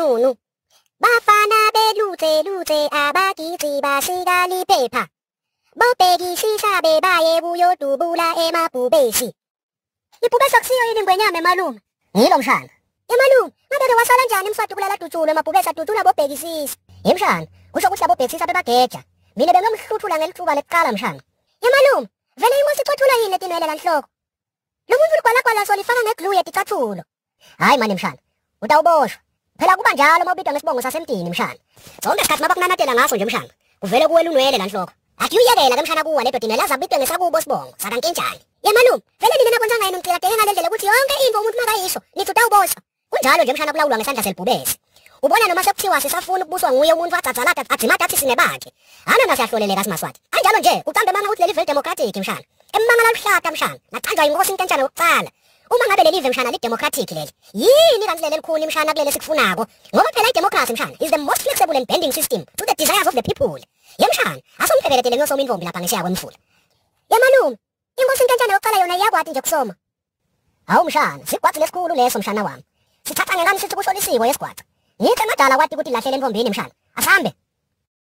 nunu. Bafana beluze abakizi basika liphepha. Bobhekisisa bebaye buyodubula emabhubesi. Ibhubesi akusiyo yini ingwenyama emalume? Yilo mshana. Emalume, ngabe wasala njani emswati kulala dutshulo emabhubesi adudula bobhekisisa? Mshana, kusho ukuthi labobhekisisa bebageja. Mina bengomhluthula ngelithuba lekuqala mshana. Emalume, vele ingosi ixothula yini letinwele lanhloko? Lo muntu ligwalagwala solifaka ngeglue yeticathulo. Hayi manje mshana, utawuboshwa. Phela kuba njalo mawubitwa ngesibongo sasemtini mshana. Zonke isikhathi mabakunanatela ngaso nje mshana. Kuvele kuwela unwele lanhloko. Akuyuyekela ke mshana kuwa ledo dinela zabitwe ngesakubo sibongo sakankenjani. Yemalume, vele nina nakwenzanga yini ngicela denge ngalendlela ukuthi yonke into umuntu makayisho nithi utawuboshwa. Kunjalo nje mshana kulawulwa ngesandla selibhubesi. Ubona noma sekuthiwa sisafuna ukubuswa nguye umuntu wadzadzalaka adzimata athi sinebakhe. Hana nasiyahloleleka simaswati. Anjalo nje ucambe manga ukuthi leli veli democratic mshana. Emangala luhlata mshana. Nacanjwa inkosi intentshana yokuqala. Uma ngabe leli live mshana lidemocratic leli. Yini kanti leli likhuni mshana kuleli sikufunako? Ngoba phela idemocracy mshana is the most flexible and bending system to the desires of the people. Yemshana, asomphebelele ngiyosoma indvombi lapha ngishiya kwemfula. Yemalume, inkosi intentshana yokuqala yona iyakwati nje kusoma. Hawu mshana, sigwatsi lesikhulu leso mshana wami. Sithatha ngengani sithi kusho lisiko yesigwatsi. Ngithi emadala kwati ukuthi lahlele emvombini mshana. Asambe.